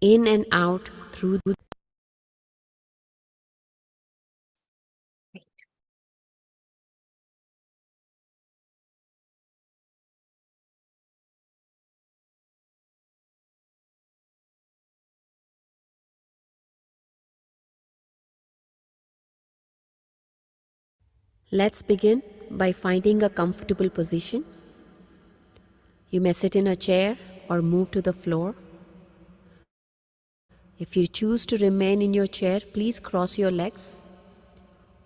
in and out through. Let's begin by finding a comfortable position. You may sit in a chair or move to the floor. If you choose to remain in your chair, please cross your legs.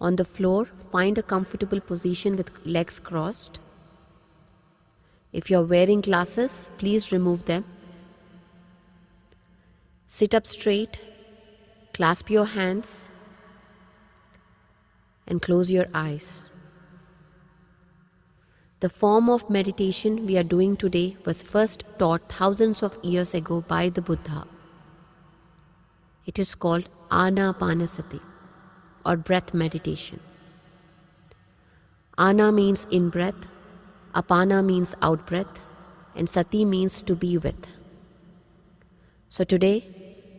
On the floor, find a comfortable position with legs crossed. If you're wearing glasses, please remove them. Sit up straight, clasp your hands, and close your eyes. The form of meditation we are doing today was first taught thousands of years ago by the Buddha. It is called Anapanasati or breath meditation. Ana means in breath, Apana means out breath, and Sati means to be with. So today,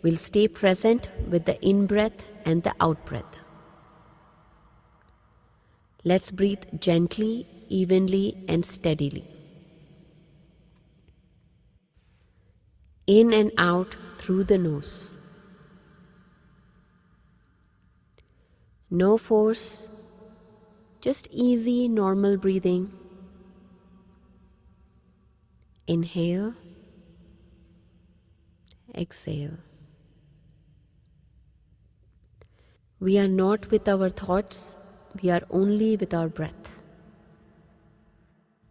we'll stay present with the in breath and the out breath. Let's breathe gently, evenly, and steadily. In and out through the nose. No force, just easy, normal breathing. Inhale, exhale. We are not with our thoughts, we are only with our breath.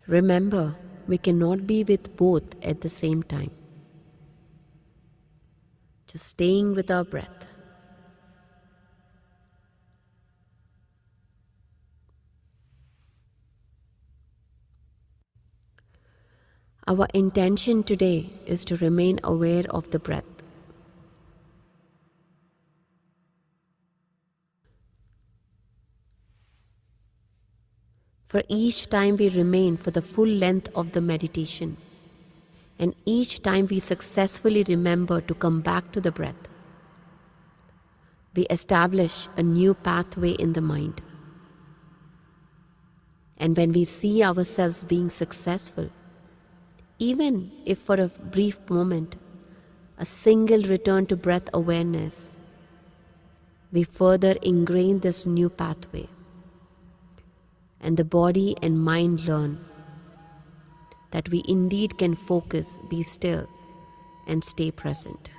Remember, we cannot be with both at the same time. Just staying with our breath. Our intention today is to remain aware of the breath. For each time we remain for the full length of the meditation, and each time we successfully remember to come back to the breath, we establish a new pathway in the mind. And when we see ourselves being successful, even if for a brief moment, a single return to breath awareness, we further ingrain this new pathway. And the body and mind learn that we indeed can focus, be still, and stay present.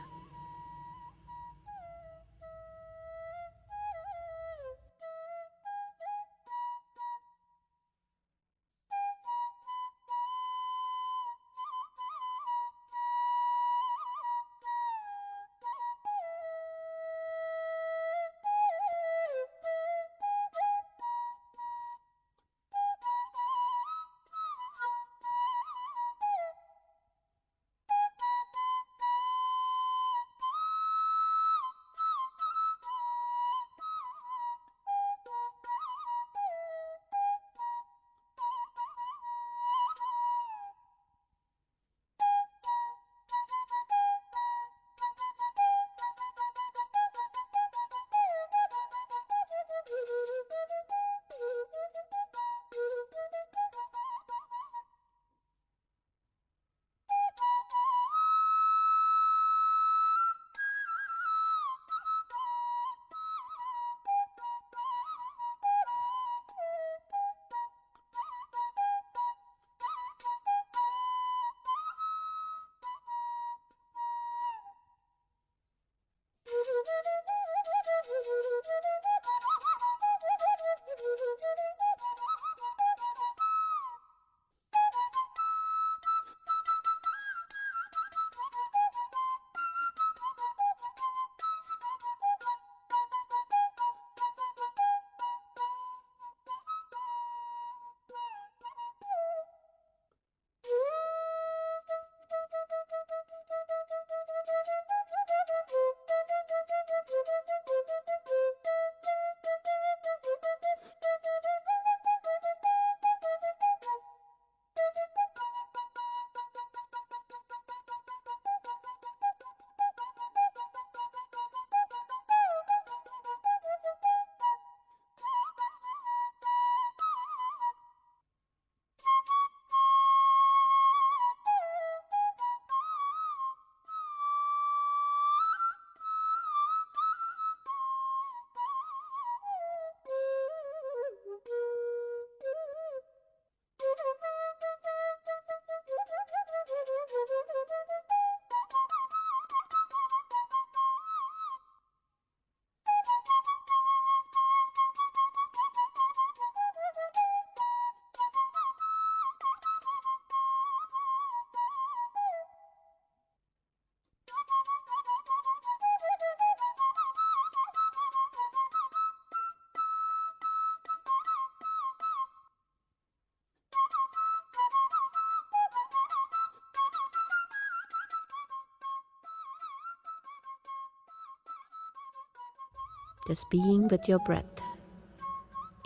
just being with your breath.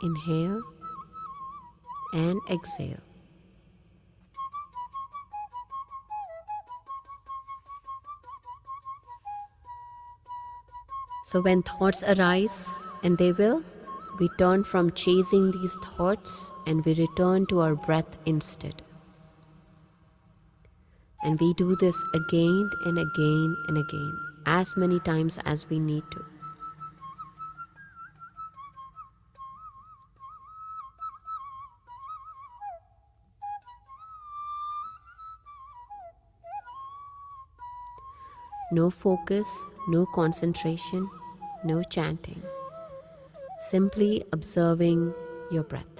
Inhale and exhale. So when thoughts arise, and they will, we turn from chasing these thoughts and we return to our breath instead. And we do this again and again and again, as many times as we need to. No focus, no concentration, no chanting. Simply observing your breath.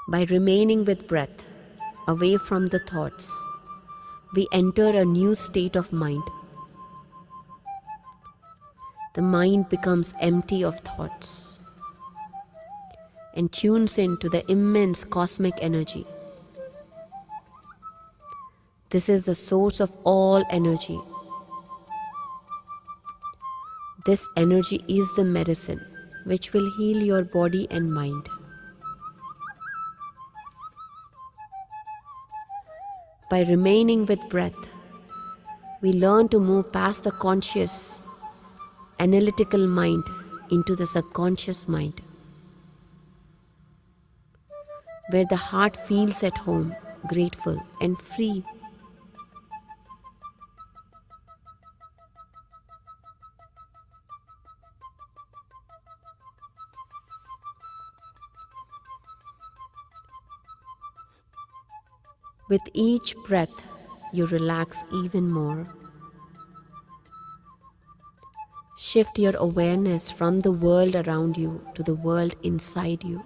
By remaining with breath, away from the thoughts, we enter a new state of mind. The mind becomes empty of thoughts and tunes into the immense cosmic energy. This is the source of all energy. This energy is the medicine which will heal your body and mind. By remaining with breath, we learn to move past the conscious, analytical mind into the subconscious mind, where the heart feels at home, grateful, and free. With each breath, you relax even more. Shift your awareness from the world around you to the world inside you.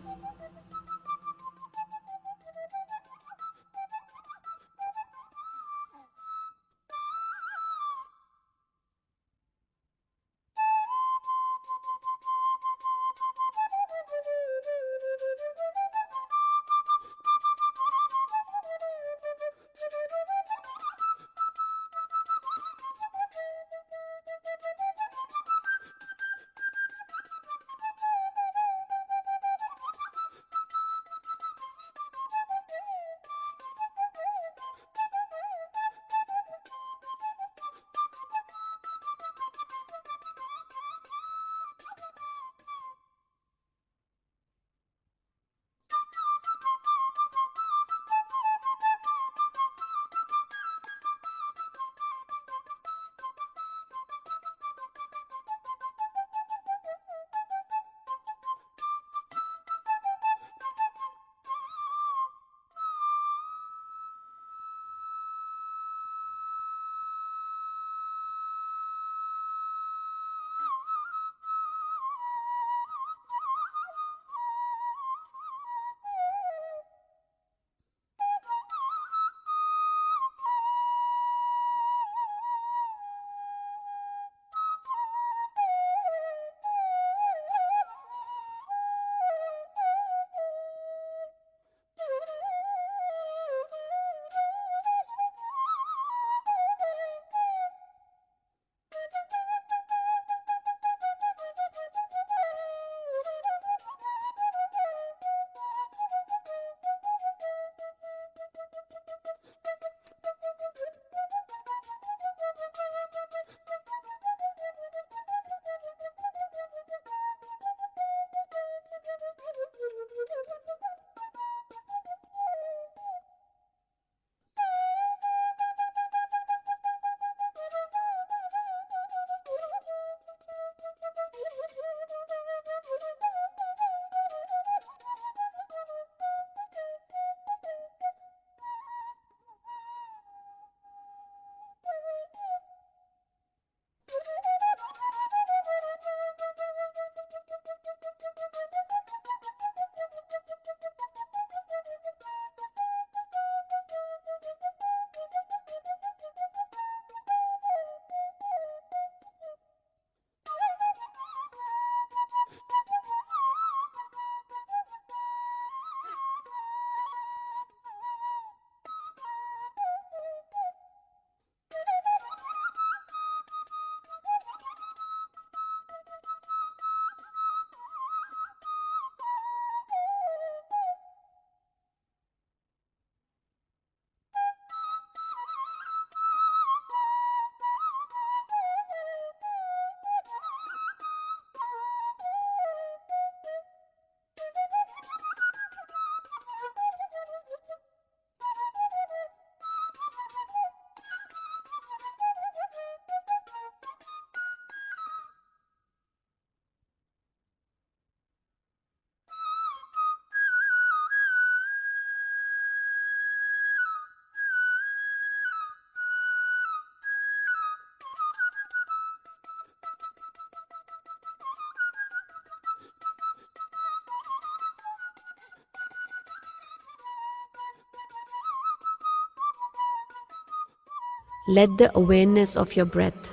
Let the awareness of your breath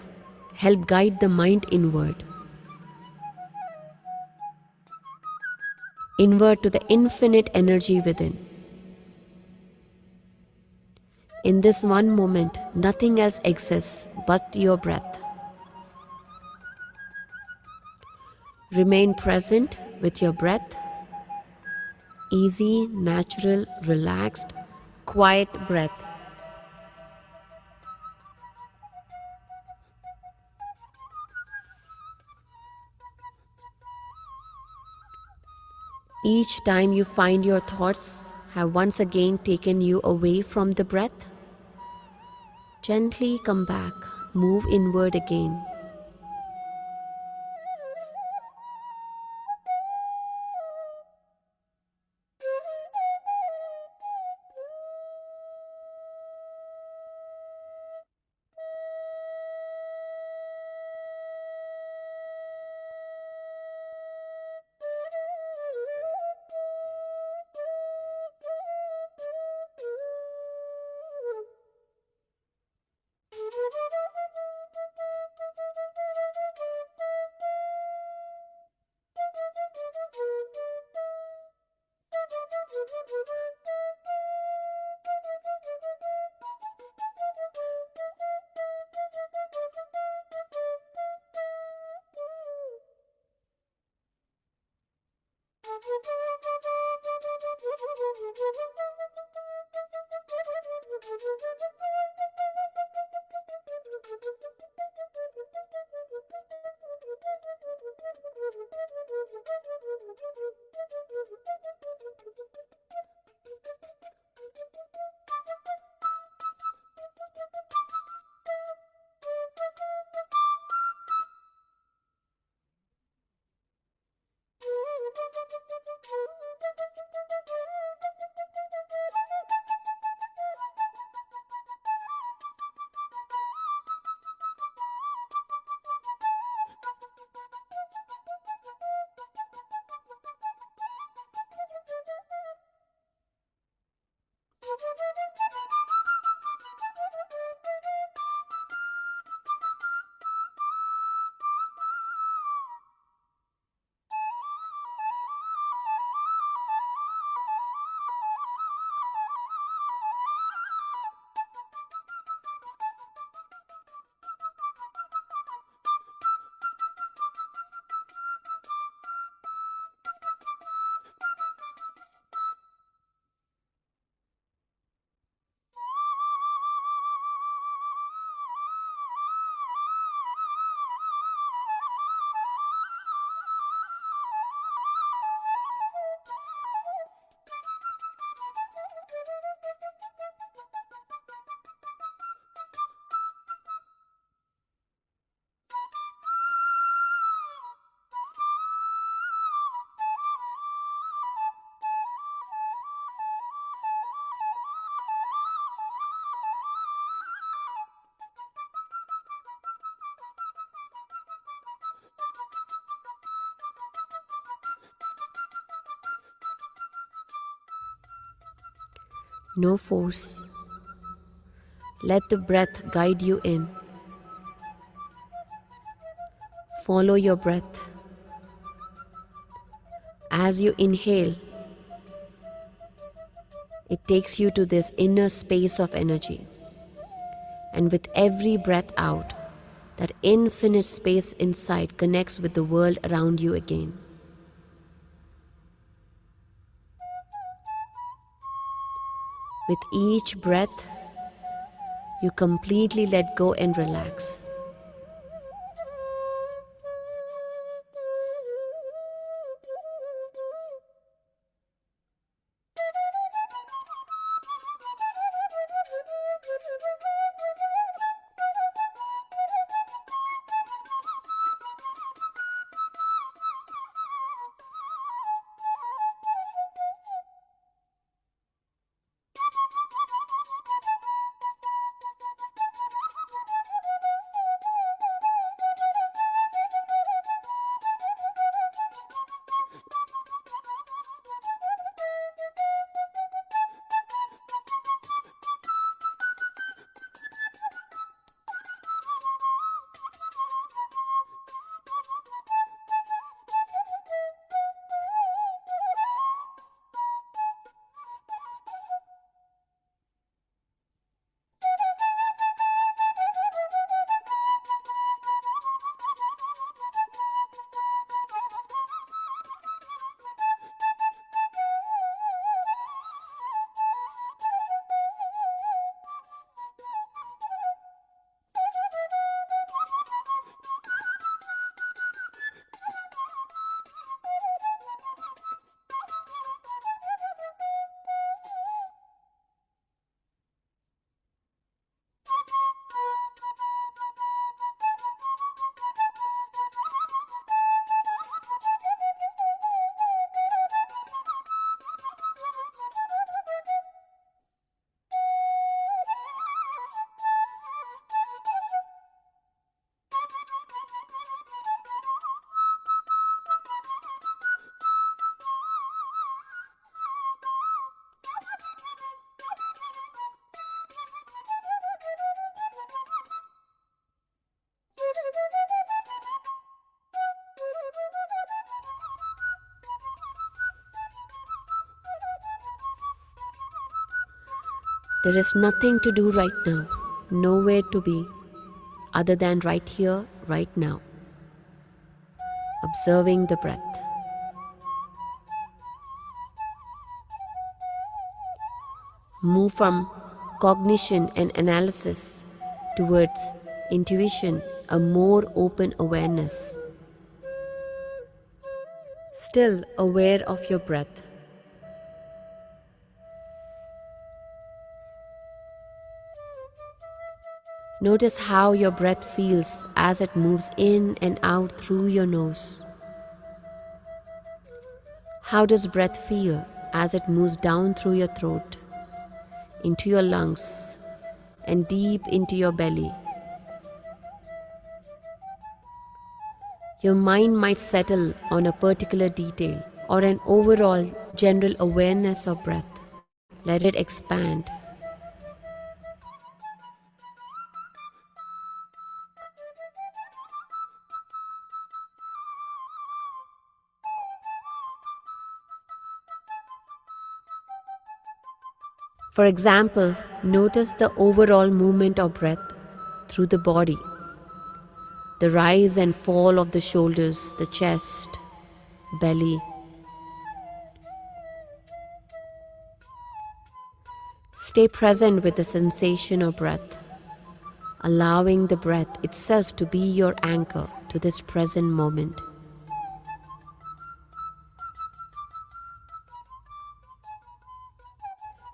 help guide the mind inward to the infinite energy within. In this one moment, nothing else exists but your breath. Remain present with your breath, easy, natural, relaxed, quiet breath. Each time you find your thoughts have once again taken you away from the breath, gently come back, move inward again. No force. Let the breath guide you in. Follow your breath. As you inhale, it takes you to this inner space of energy. And with every breath out, that infinite space inside connects with the world around you again. With each breath, you completely let go and relax. There is nothing to do right now, nowhere to be, other than right here, right now, observing the breath. Move from cognition and analysis towards intuition, a more open awareness. Still aware of your breath. Notice how your breath feels as it moves in and out through your nose. How does breath feel as it moves down through your throat, into your lungs, and deep into your belly? Your mind might settle on a particular detail or an overall general awareness of breath. Let it expand. For example, notice the overall movement of breath through the body, the rise and fall of the shoulders, the chest, belly. Stay present with the sensation of breath, allowing the breath itself to be your anchor to this present moment.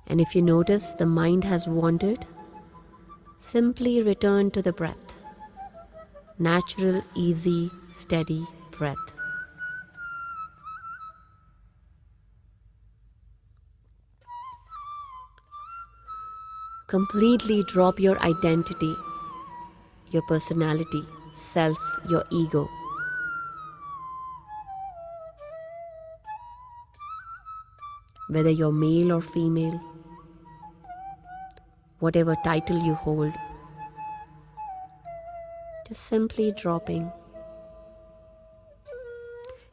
And if you notice the mind has wandered, simply return to the breath. Natural, easy, steady breath. Completely drop your identity, your personality, self, your ego. Whether you're male or female, whatever title you hold, just simply dropping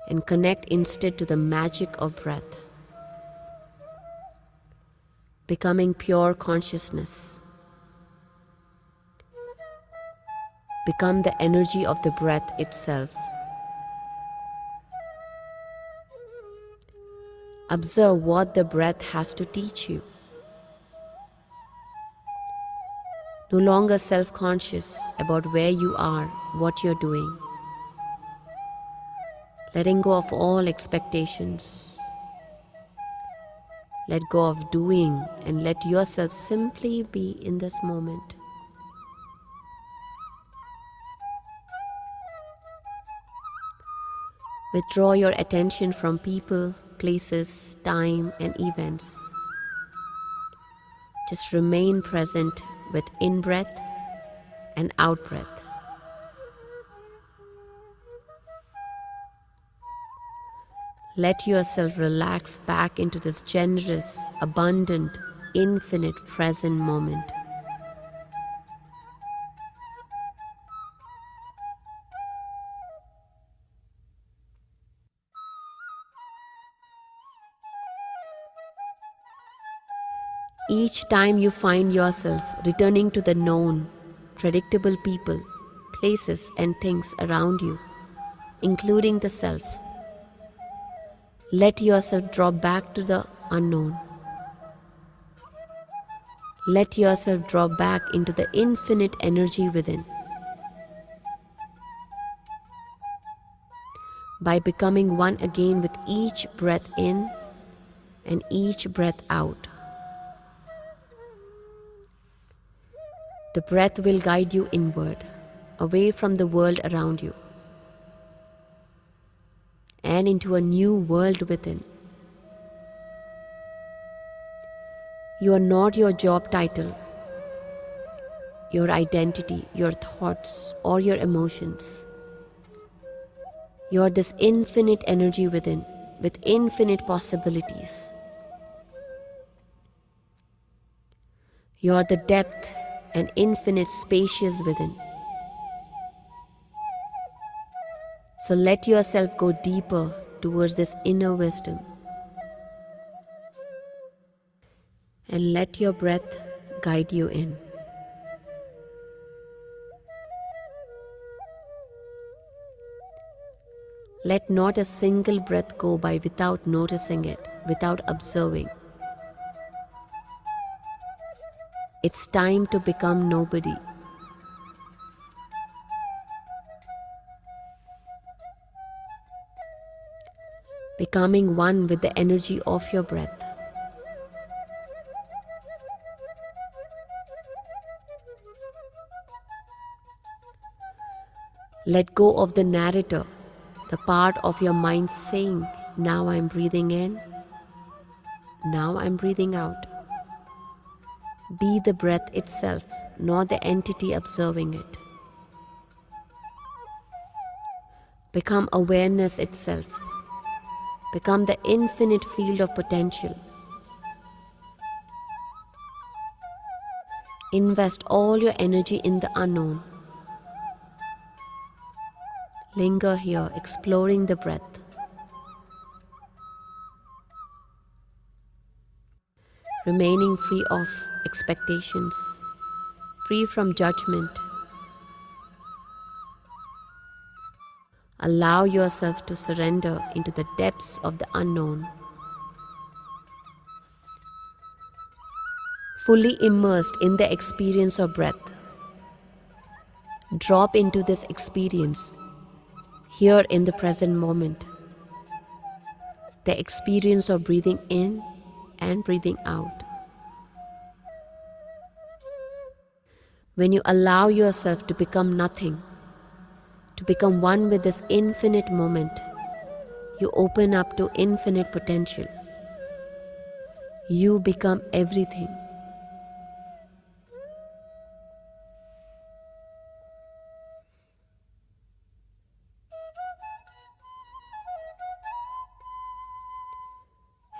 and connect instead to the magic of breath, becoming pure consciousness. Become the energy of the breath itself. Observe what the breath has to teach you. No longer self-conscious about where you are, what you're doing. Letting go of all expectations. Let go of doing and let yourself simply be in this moment. Withdraw your attention from people, places, time, and events. Just remain present with in-breath and out-breath. Let yourself relax back into this generous, abundant, infinite present moment. Each time you find yourself returning to the known, predictable people, places, and things around you, including the self, let yourself drop back to the unknown. Let yourself drop back into the infinite energy within. By becoming one again with each breath in and each breath out. The breath will guide you inward, away from the world around you, and into a new world within. You are not your job title, your identity, your thoughts, or your emotions. You are this infinite energy within, with infinite possibilities. You are the depth and infinite spacious within. So let yourself go deeper towards this inner wisdom. And let your breath guide you in. Let not a single breath go by without noticing it, without observing. It's time to become nobody. Becoming one with the energy of your breath. Let go of the narrator, the part of your mind saying, now I'm breathing in, now I'm breathing out. Be the breath itself, not the entity observing it. Become awareness itself. Become the infinite field of potential. Invest all your energy in the unknown. Linger here, exploring the breath. Remaining free of expectations, free from judgment. Allow yourself to surrender into the depths of the unknown. Fully immersed in the experience of breath. Drop into this experience here in the present moment. The experience of breathing in and breathing out. When you allow yourself to become nothing, to become one with this infinite moment, you open up to infinite potential. You become everything.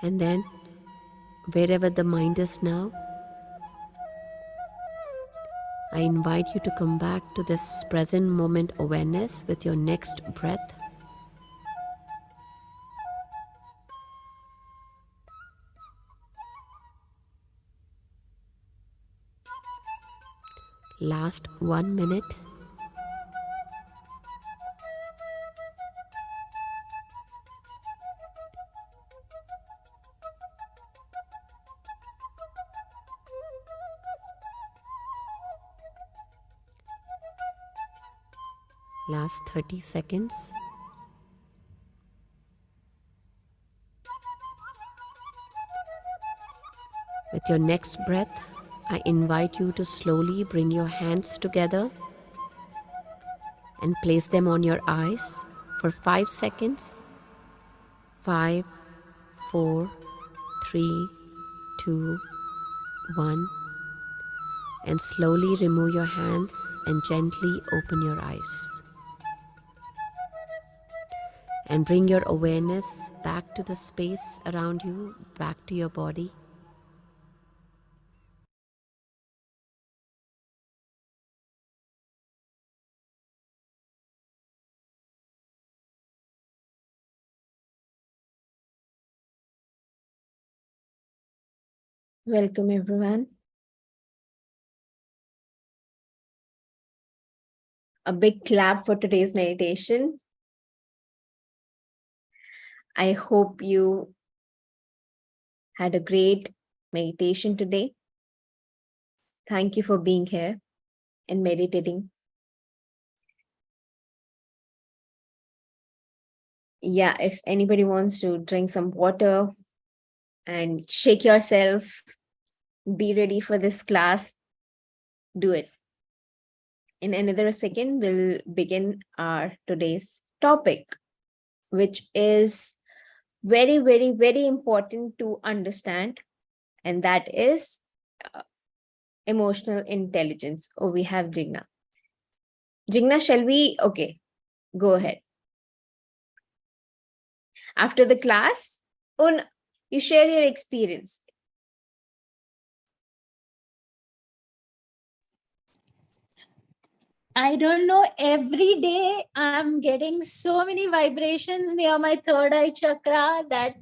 And then, wherever the mind is now, I invite you to come back to this present moment awareness with your next breath. Last 1 minute. Last 30 seconds. With your next breath, I invite you to slowly bring your hands together and place them on your eyes for 5 seconds. 5, 4, 3, 2, 1. And slowly remove your hands and gently open your eyes. And bring your awareness back to the space around you, back to your body. Welcome, everyone. A big clap for today's meditation. I hope you had a great meditation today. Thank you for being here and meditating. Yeah, if anybody wants to drink some water and shake yourself, be ready for this class, do it. In another second, we'll begin our today's topic, which is very, very, very important to understand, and that is emotional intelligence. Oh, we have Jigna. Jigna, shall we? Okay, go ahead. After the class, you share your experience. I don't know, every day I'm getting so many vibrations near my third eye chakra that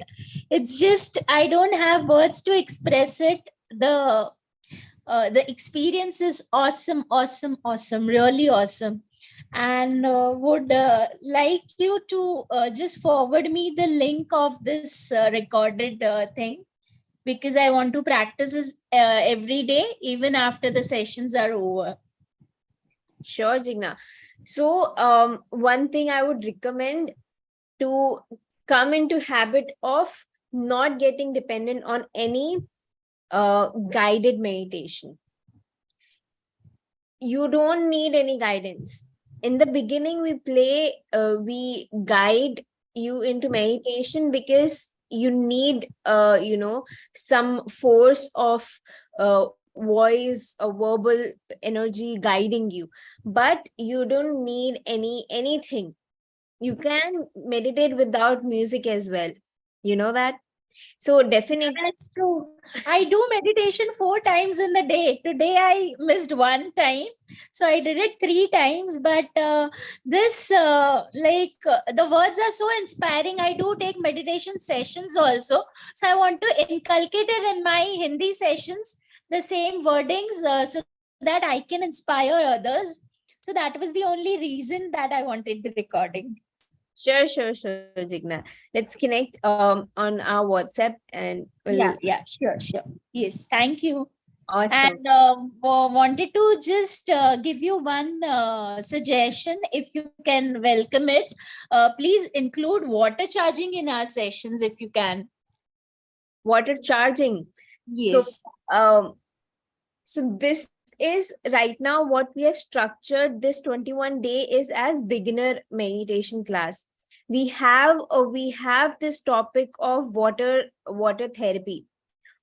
it's just, I don't have words to express it. The the experience is awesome, awesome, awesome, really awesome. And would like you to just forward me the link of this recorded thing, because I want to practice this every day, even after the sessions are over. Sure, Jigna. So, one thing I would recommend to come into habit of not getting dependent on any guided meditation. You don't need any guidance. In the beginning, we guide you into meditation because you need, some force of voice, a verbal energy guiding you. But you don't need anything. You can meditate without music as well. You know that? So definitely. That's true. I do meditation 4 times in the day. Today I missed 1 time, so I did it 3 times. But the words are so inspiring. I do take meditation sessions also, so I want to inculcate it in my Hindi sessions, the same wordings, so that I can inspire others. So that was the only reason that I wanted the recording. Sure, Jigna. Let's connect on our WhatsApp and Yeah, sure. Yes, thank you. Awesome. And wanted to just give you one suggestion, if you can welcome it. Please include water charging in our sessions if you can. Water charging. Yes. So this is right now what we have structured this 21 day is as beginner meditation class. We have this topic of water therapy.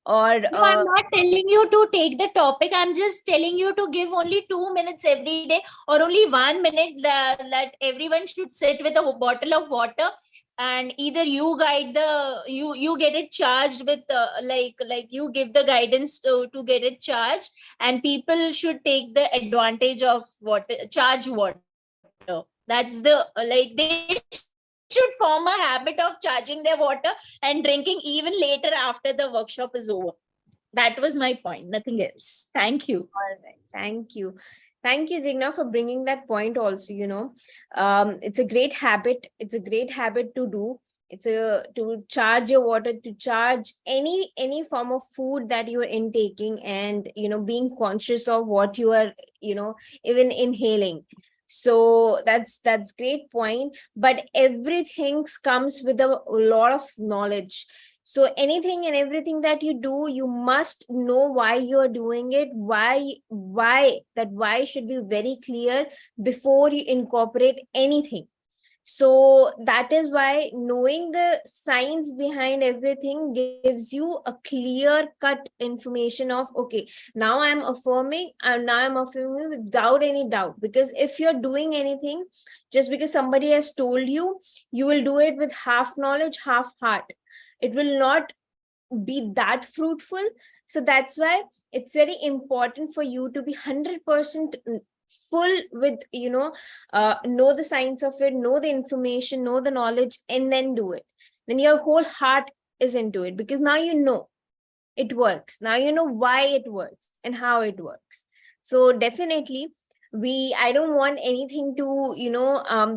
Or No, I'm not telling you to take the topic. I'm just telling you to give only 2 minutes every day, or only 1 minute, that everyone should sit with a bottle of water, and either you guide you get it charged with like you give the guidance to get it charged, and people should take the advantage of water, charge water. That's the they should form a habit of charging their water and drinking even later after the workshop is over. That was my point, nothing else. Thank you. All right. Thank you, Jigna, for bringing that point also. It's a great habit. It's a great habit to do. To charge your water, to charge any form of food that you are intaking, and being conscious of what you are even inhaling. So that's great point. But everything comes with a lot of knowledge. So anything and everything that you do, you must know why you're doing it. Why should be very clear before you incorporate anything. So that is why knowing the science behind everything gives you a clear cut information of, okay, now I'm affirming without any doubt. Because if you're doing anything just because somebody has told you, you will do it with half knowledge, half heart. It will not be that fruitful. So that's why it's very important for you to be 100% full with know the science of it, know the information, know the knowledge, and then do it. Then your whole heart is into it, because now you know it works. Now you know why it works and how it works. So definitely I don't want anything to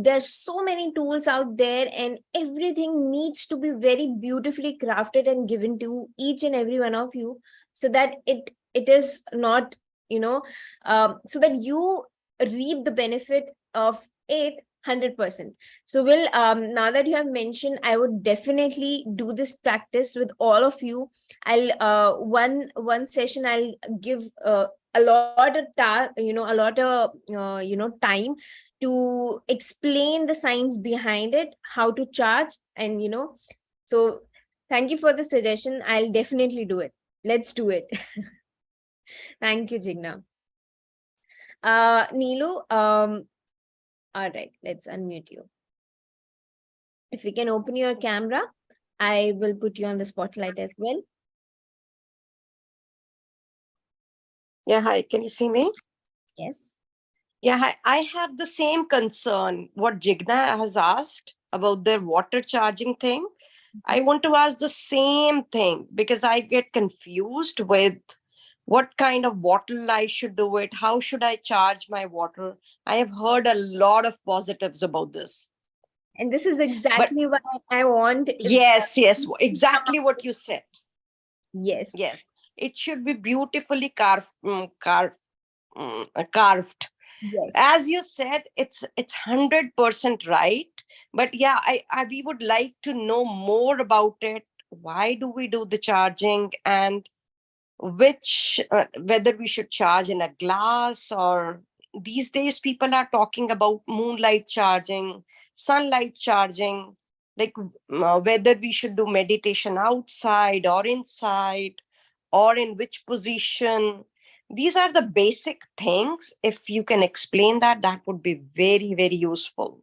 there's so many tools out there, and everything needs to be very beautifully crafted and given to each and every one of you, so that it is not so that you reap the benefit of it 100%. So now that you have mentioned, I would definitely do this practice with all of you. I'll one session I'll give a lot of time to explain the science behind it, how to charge, and so thank you for the suggestion. I'll definitely do it. Let's do it. Thank you, Jigna. Neelu, all right, let's unmute you. If you can open your camera, I will put you on the spotlight as well. Yeah, hi, can you see me? Yes. Yeah, hi. I have the same concern what Jigna has asked about the water charging thing. I want to ask the same thing, because I get confused with what kind of bottle I should do it, how should I charge my water. I have heard a lot of positives about this. And this is But exactly why I want. yes, exactly what you said. Yes. Yes, it should be beautifully carved. Yes. As you said, it's 100% right. But yeah, we would like to know more about it. Why do we do the charging, and which whether we should charge in a glass, or these days people are talking about moonlight charging, sunlight charging, like whether we should do meditation outside or inside, or in which position. These are the basic things. If you can explain that, that would be very, very useful.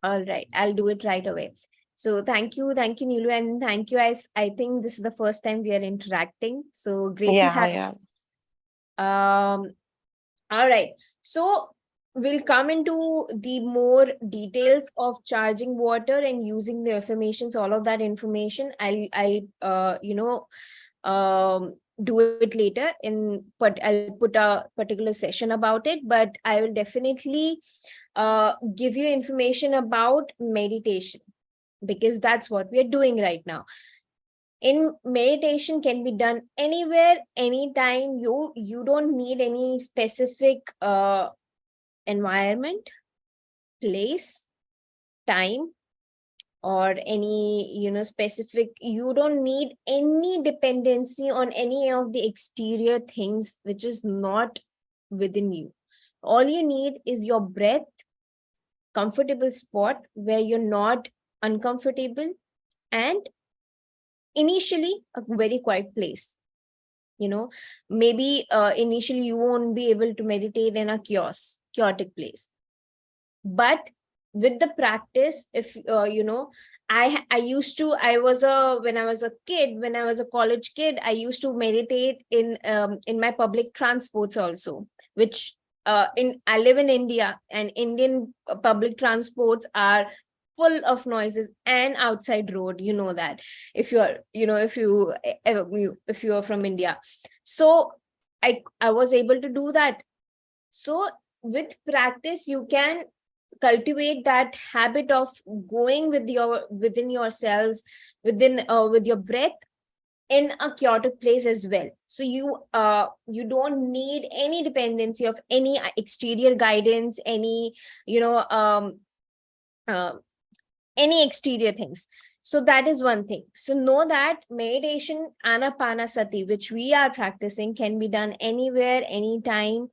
All right, I'll do it right away. So thank you, Nilu, and thank you. I think this is the first time we are interacting. So great to have. Yeah. All right. So we'll come into the more details of charging water and using the affirmations, all of that information. I'll do it later but I'll put a particular session about it, but I will definitely give you information about meditation, because that's what we are doing right now. In meditation can be done anywhere, anytime. You don't need any specific environment, place, time, or any specific. You don't need any dependency on any of the exterior things which is not within you. All you need is your breath, comfortable spot where you're not uncomfortable, and initially a very quiet place. Maybe initially you won't be able to meditate in a chaotic place, but with the practice, if I used to, I was a when I was a kid, when I was a college kid, I used to meditate in my public transports also, which I live in India, and Indian public transports are full of noises, and outside road, that if you're if you are from India. So I was able to do that. So with practice you can cultivate that habit of going within yourselves, with your breath, in a chaotic place as well. So you don't need any dependency of any exterior guidance, any uh, any exterior things. So that is one thing. So know that meditation, anapanasati, which we are practicing, can be done anywhere, anytime,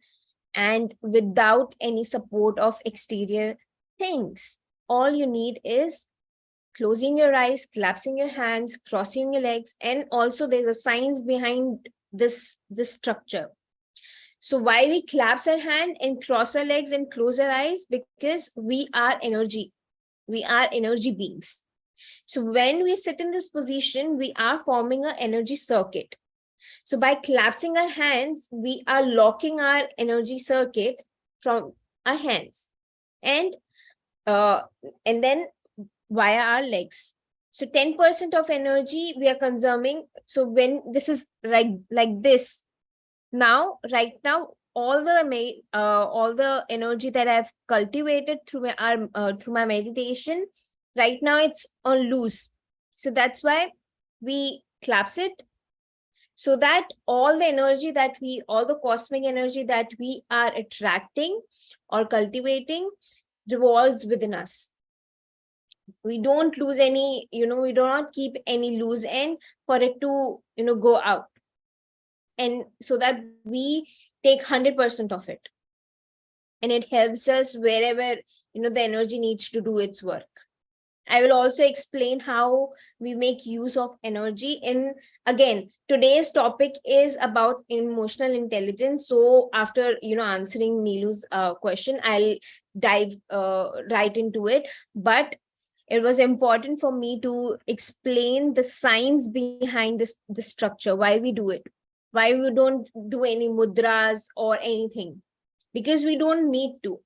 and without any support of exterior things. All you need is closing your eyes, collapsing your hands, crossing your legs, and also there's a science behind this structure. So why we collapse our hand and cross our legs and close our eyes? Because we are energy beings. So when we sit in this position, we are forming an energy circuit. So by collapsing our hands, we are locking our energy circuit from our hands, and then via our legs. So 10% of energy we are consuming. So when this is like this, right now, all the energy that I've cultivated through my meditation, right now it's on loose. So that's why we collapse it, so that all the cosmic energy that we are attracting or cultivating revolves within us. We don't lose any, we do not keep any loose end for it to go out, and so that we take 100% of it, and it helps us wherever the energy needs to do its work. I will also explain how we make use of energy. And again, today's topic is about emotional intelligence. So after answering Nilu's question, I'll dive right into it. But it was important for me to explain the science behind this structure, why we do it, why we don't do any mudras or anything, because we don't need to.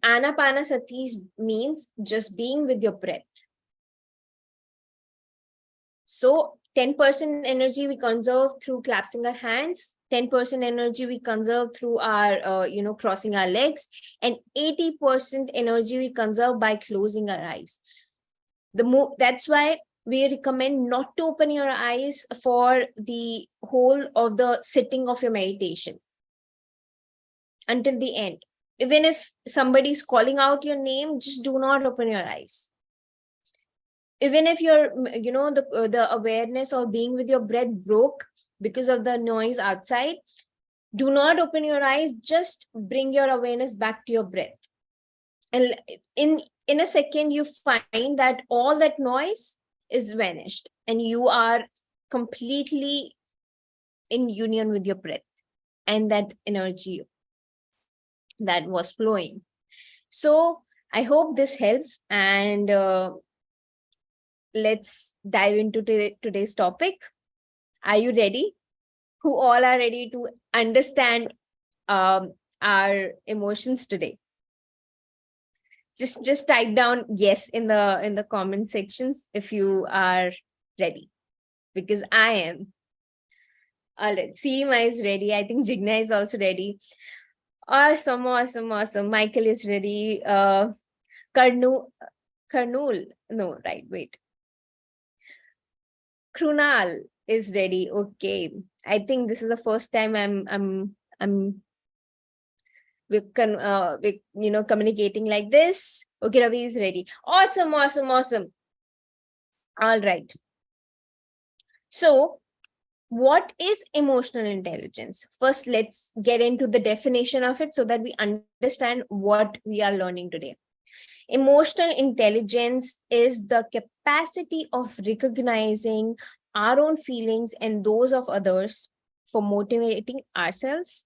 Anapanasati means just being with your breath. So 10% energy we conserve through clapping our hands, 10% energy we conserve through our, crossing our legs, and 80% energy we conserve by closing our eyes. That's why we recommend not to open your eyes for the whole of the sitting of your meditation until the end. Even if somebody's calling out your name, just do not open your eyes. Even if you're, the awareness of being with your breath broke because of the noise outside, do not open your eyes. Just bring your awareness back to your breath. And in a second, you find that all that noise is vanished and you are completely in union with your breath and that energy that was flowing. So I hope this helps, and let's dive into today's topic. Are you ready? Who all are ready to understand our emotions today? Just type down yes in the comment sections if you are ready, because I am. All right, Seema is ready. I think Jigna is also ready. Awesome. Michael is ready. Karnool. No, right, wait. Krunal is ready. Okay. I think this is the first time we're communicating like this. Okay, Ravi is ready. Awesome. All right. So, what is emotional intelligence? First, let's get into the definition of it so that we understand what we are learning today. Emotional intelligence is the capacity of recognizing our own feelings and those of others for motivating ourselves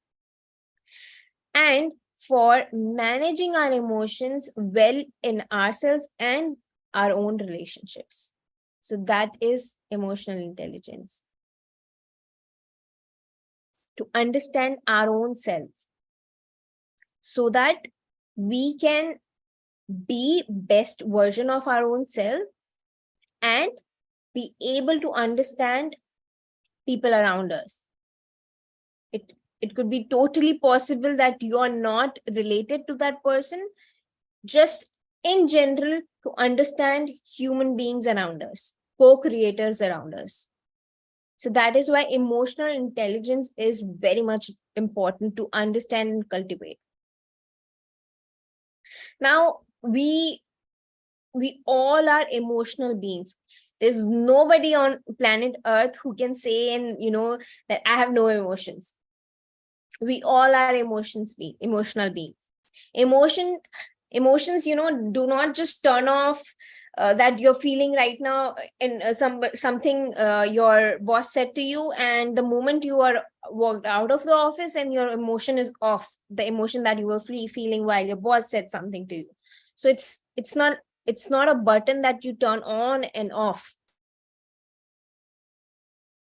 and for managing our emotions well in ourselves and our own relationships. So that is emotional intelligence. To understand our own selves so that we can be best version of our own self and be able to understand people around us. It could be totally possible that you are not related to that person, just in general to understand human beings around us, co-creators around us. So that is why emotional intelligence is very much important to understand and cultivate. Now, we all are emotional beings. There's nobody on planet Earth who can say that I have no emotions. We all are emotional beings. Emotions, do not just turn off that you're feeling right now in something your boss said to you, and the moment you are walked out of the office and your emotion is off, the emotion that you were feeling while your boss said something to you. So it's not a button that you turn on and off.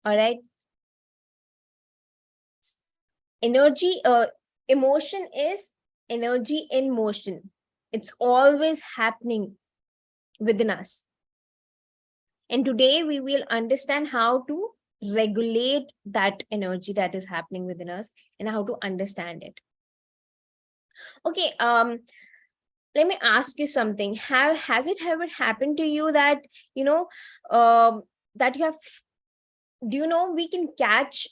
All right. Emotion is energy in motion. It's always happening within us. And today we will understand how to regulate that energy that is happening within us and how to understand it. Okay, let me ask you something. Has it ever happened to you that that you have, we can catch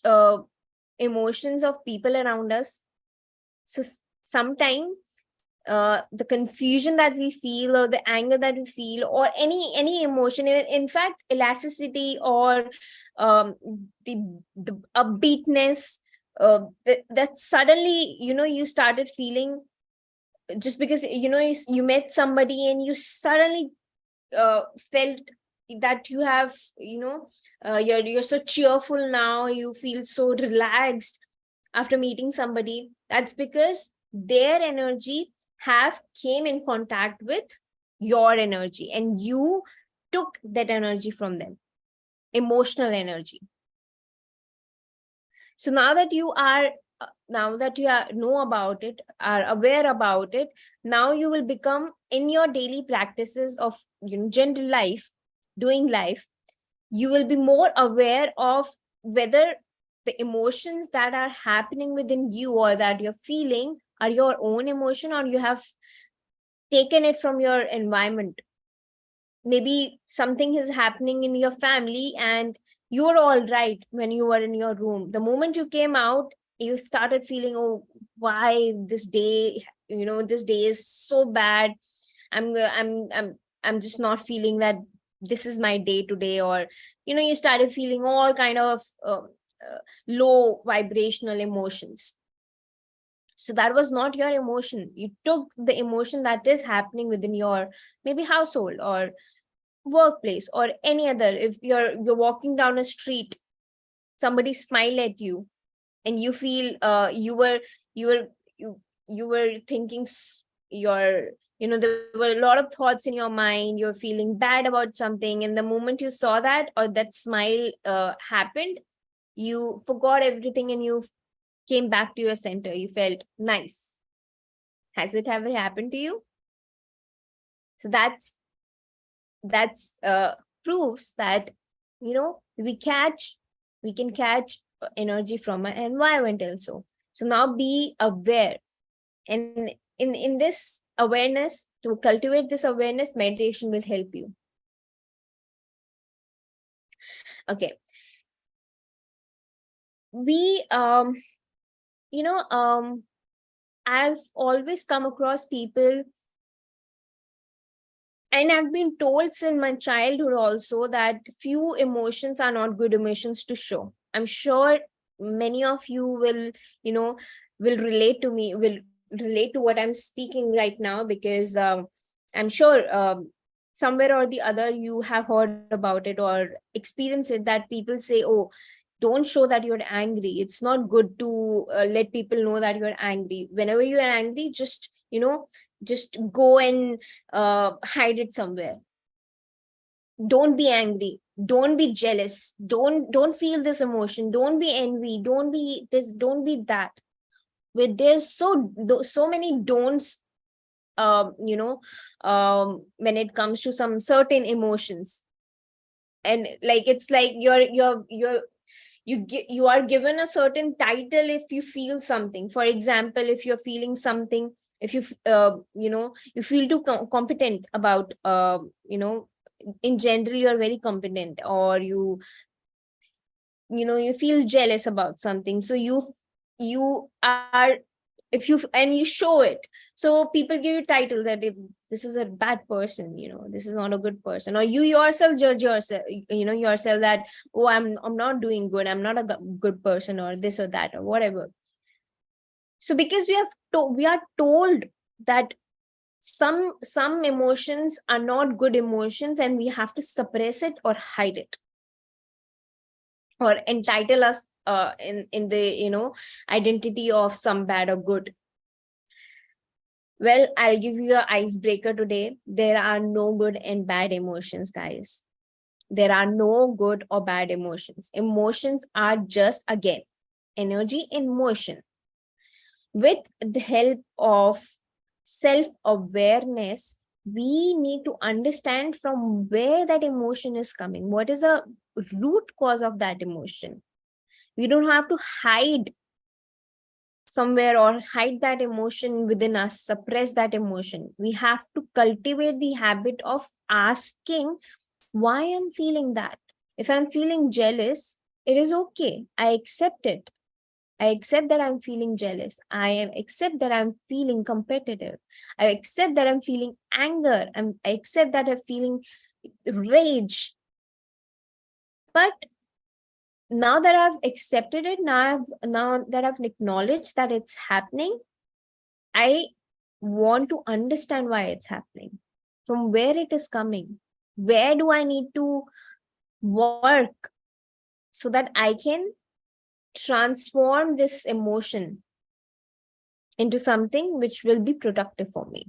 emotions of people around us? So sometimes the confusion that we feel, or the anger that we feel, or any emotion, in fact elasticity, or the upbeatness, that suddenly you started feeling just because you met somebody and you suddenly felt that you have you're so cheerful now, you feel so relaxed after meeting somebody. That's because their energy have came in contact with your energy and you took that energy from them, emotional energy. So now that you know about it, are aware about it, now you will become, in your daily practices of general life, doing life, You will be more aware of whether the emotions that are happening within you or that you're feeling are your own emotion, or you have taken it from your environment. Maybe something is happening in your family and you're all right when you were in your room. The moment you came out, you started feeling, oh, why this day, this day is so bad. I'm just not feeling that this is my day today. Or you started feeling all kind of low vibrational emotions. So that was not your emotion. You took the emotion that is happening within your maybe household or workplace or any other. If you're walking down a street, somebody smile at you, and you feel you were thinking there were a lot of thoughts in your mind, you're feeling bad about something, and the moment you saw that or that smile happened, you forgot everything and you came back to your center. You felt nice. Has it ever happened to you? So that's proves that we can catch energy from our environment also. So now be aware, and in this awareness, to cultivate this awareness, meditation will help you. Okay. We I've always come across people, and I've been told since my childhood also, that few emotions are not good emotions to show. I'm sure many of you will relate to me, will relate to what I'm speaking right now, because I'm sure somewhere or the other you have heard about it or experienced it, that people say, oh, don't show that you're angry. It's not good to let people know that you're angry. Whenever you are angry, just go and hide it somewhere. Don't be angry, don't be jealous, don't feel this emotion, don't be envy, don't be this, don't be that. With there's so many don'ts, when it comes to some certain emotions. And like, it's like you are given a certain title if you feel something. For example, if you're feeling something, if you feel too competent about in general, you're very competent, or you feel jealous about something, so you are, if you and you show it, so people give you title that this is a bad person, this is not a good person. Or you yourself judge yourself, yourself, that, oh, I'm not doing good, I'm not a good person, or this or that or whatever. So because we are told that some emotions are not good emotions, and we have to suppress it or hide it, or entitle us in the identity of some bad or good. Well, I'll give you an icebreaker today. There are no good and bad emotions, guys. There are no good or bad emotions. Emotions are just, again, energy in motion. With the help of self-awareness, we need to understand from where that emotion is coming. What is the root cause of that emotion? We don't have to hide somewhere or hide that emotion within us, suppress that emotion. We have to cultivate the habit of asking why I'm feeling that. If I'm feeling jealous, it is okay. I accept it. I accept that I'm feeling jealous. Accept that I'm feeling competitive. I accept that I'm feeling anger. I accept that I'm feeling rage. But now that I've accepted it, now that I've acknowledged that it's happening, I want to understand why it's happening, from where it is coming. Where do I need to work so that I can transform this emotion into something which will be productive for me?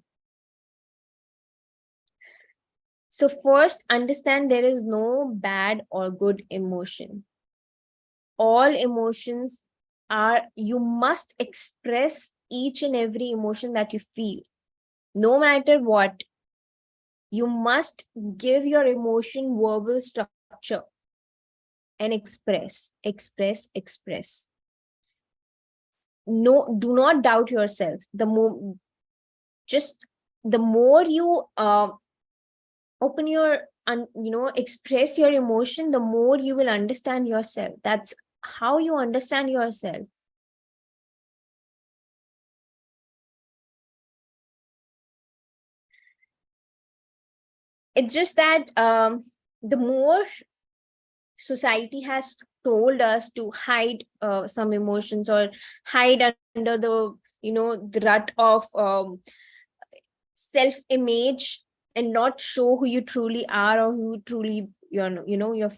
So first, understand there is no bad or good emotion. All emotions you must express each and every emotion that you feel, no matter what. You must give your emotion verbal structure. and express, express, express. No, do not doubt yourself. The more you open your express your emotion, the more you will understand yourself. That's how you understand yourself. It's just that the more society has told us to hide some emotions, or hide under the the rut of self-image, and not show who you truly are, or who truly you're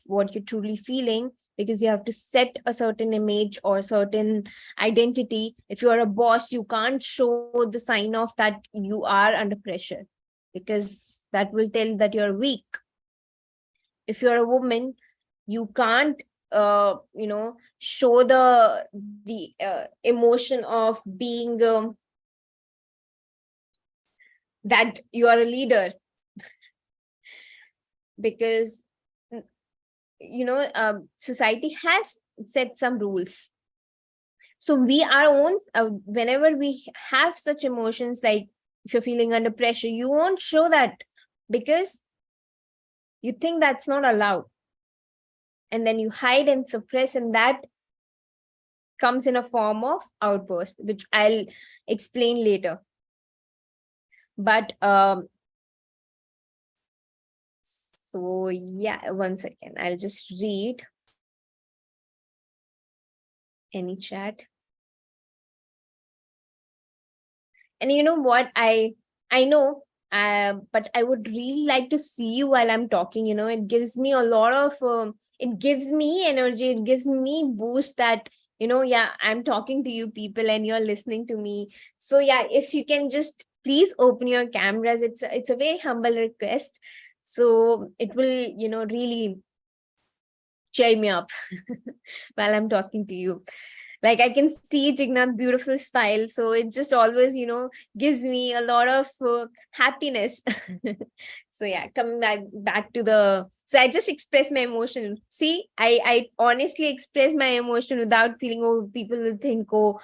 what you're truly feeling, because you have to set a certain image or certain identity. If you are a boss, you can't show the sign of that you are under pressure, because that will tell that you're weak. If you're a woman, you can't show the emotion of being that you are a leader, because society has set some rules. So we our own whenever we have such emotions, like if you're feeling under pressure, you won't show that, because you think that's not allowed, and then you hide and suppress, and that comes in a form of outburst, which I'll explain later. But so yeah, 1 second, I'll just read any chat. And you know what, I know, but I would really like to see you while I'm talking. It gives me a lot of it gives me energy, it gives me boost, that yeah, I'm talking to you people and you're listening to me. So yeah, if you can just please open your cameras, it's a very humble request, so it will really cheer me up while I'm talking to you. Like, I can see Jignat's beautiful smile, so it just always gives me a lot of happiness. So yeah, coming back to the, so I just express my emotion. See, I honestly express my emotion without feeling, oh, people will think, oh,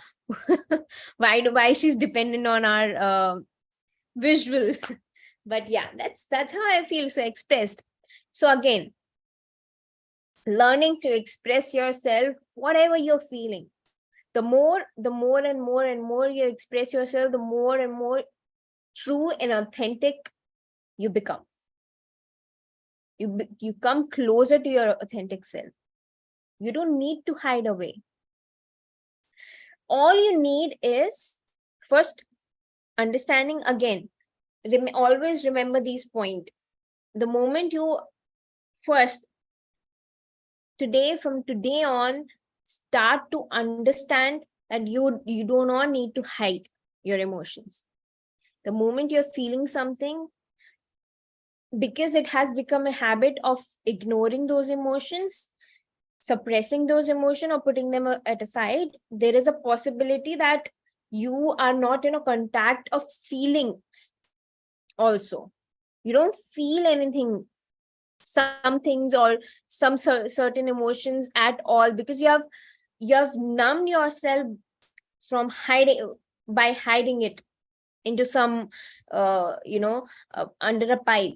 why she's dependent on our visual. But yeah, that's how I feel. So expressed. So again, learning to express yourself, whatever you're feeling. The more and more you express yourself, the more and more true and authentic you become. You come closer to your authentic self. You don't need to hide away. All you need is first understanding. Again, always remember these points. The moment you first, from today on, start to understand that you do not need to hide your emotions. The moment you're feeling something, because it has become a habit of ignoring those emotions, suppressing those emotions, or putting them at a side, there is a possibility that you are not in a contact of feelings. Also, you don't feel anything, some things, or some certain emotions at all, because you have numbed yourself from hiding, by hiding it into some under a pile.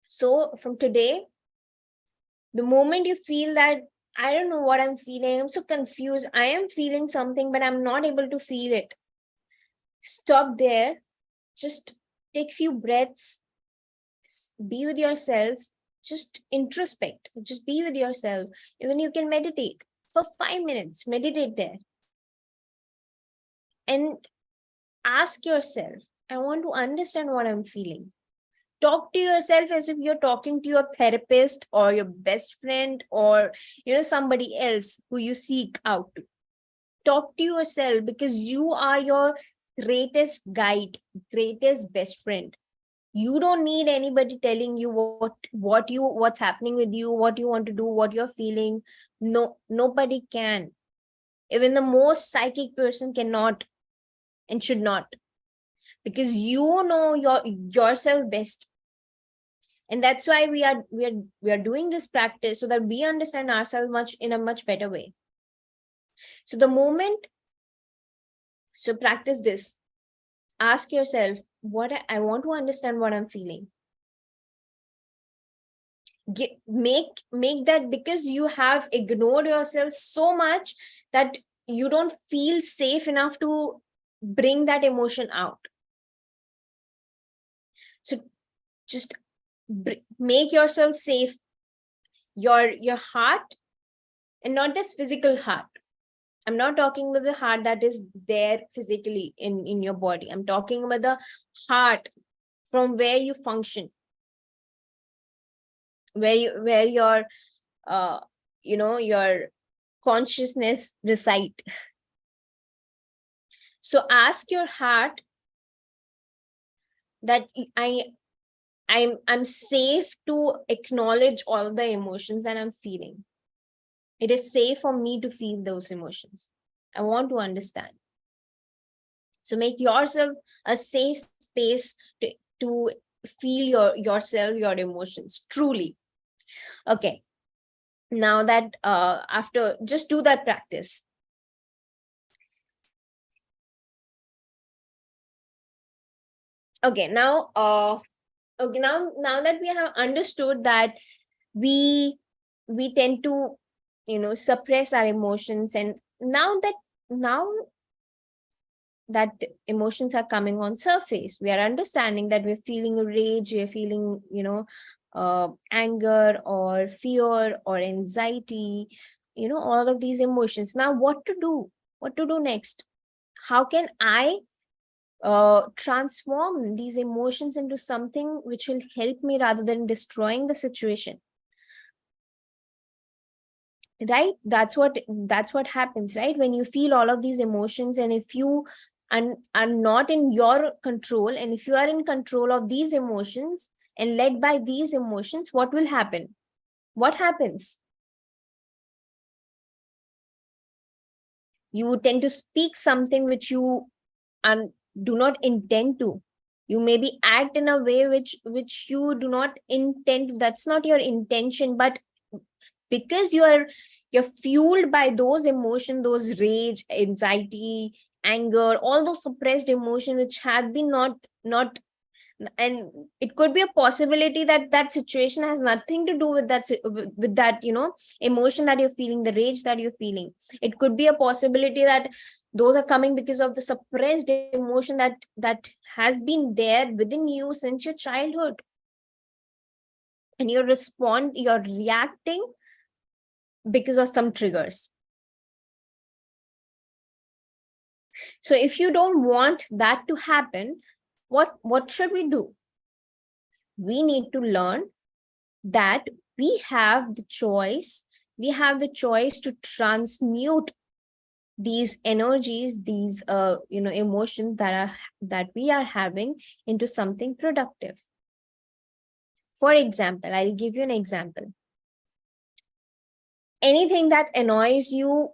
So from today, the moment you feel that, I don't know what I'm feeling, I'm so confused, I am feeling something but I'm not able to feel it, stop there. Just take few breaths, be with yourself, just introspect, just be with yourself. Even you can meditate for 5 minutes, meditate there, and ask yourself, I want to understand what I'm feeling. Talk to yourself as if you're talking to your therapist or your best friend, or somebody else who you seek out to. Talk to yourself, because you are your greatest guide, greatest best friend. You don't need anybody telling you what's happening with you, what you want to do, what you're feeling. No, nobody can. Even the most psychic person cannot and should not, because you know yourself best. And that's why we are doing this practice, so that we understand ourselves in a much better way. So the moment, so practice this. Ask yourself, I want to understand what I'm feeling. Make that, because you have ignored yourself so much that you don't feel safe enough to bring that emotion out. So just make yourself safe, your heart, and not this physical heart. I'm not talking about the heart that is there physically in your body. I'm talking about the heart from where you function, where your your consciousness reside. So ask your heart that I'm safe to acknowledge all the emotions that I'm feeling. It is safe for me to feel those emotions. I want to understand. So make yourself a safe space to feel yourself, your emotions truly. Okay. Now that after, just do that practice. Okay, now now that we have understood that we tend to suppress our emotions, and now that emotions are coming on surface, we are understanding that we're feeling rage, we're feeling anger or fear or anxiety, all of these emotions. Now what to do next? How can I transform these emotions into something which will help me rather than destroying the situation? Right, that's what happens, right? When you feel all of these emotions, and if you are not in your control, and if you are in control of these emotions and led by these emotions, what will happen? What happens? You tend to speak something which you do not intend to. You maybe act in a way which you do not intend. That's not your intention, but because you're fueled by those emotions, those rage, anxiety, anger, all those suppressed emotions which have been not and it could be a possibility that that situation has nothing to do with that emotion that you're feeling, the rage that you're feeling. It could be a possibility that those are coming because of the suppressed emotion that has been there within you since your childhood, and you're reacting because of some triggers. So if you don't want that to happen, what should we do? We need to learn that we have the choice to transmute these energies, these emotions that we are having into something productive. For example, I'll give you an example. Anything that annoys you,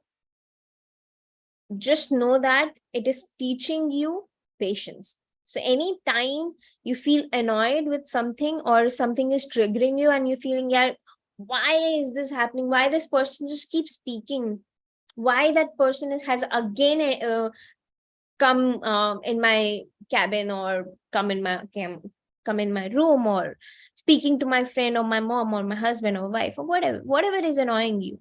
just know that it is teaching you patience. So anytime you feel annoyed with something, or something is triggering you and you're feeling, yeah, why is this happening? Why this person just keeps speaking? Why that person has again come in my cabin, or come in my room, or speaking to my friend or my mom or my husband or wife, or whatever is annoying you,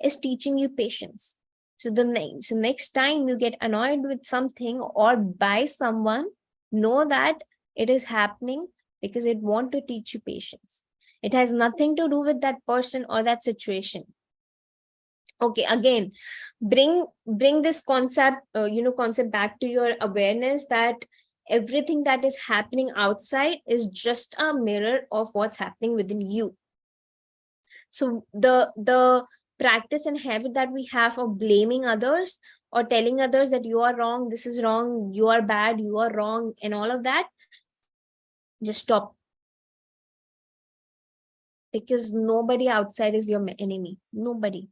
is teaching you patience. So next time you get annoyed with something or by someone, know that it is happening because it wants to teach you patience. It has nothing to do with that person or that situation. Okay, again, bring this concept back to your awareness, that everything that is happening outside is just a mirror of what's happening within you. So the practice and habit that we have of blaming others, or telling others that you are wrong, this is wrong, you are bad, you are wrong, and all of that, just stop. Because nobody outside is your enemy. Nobody.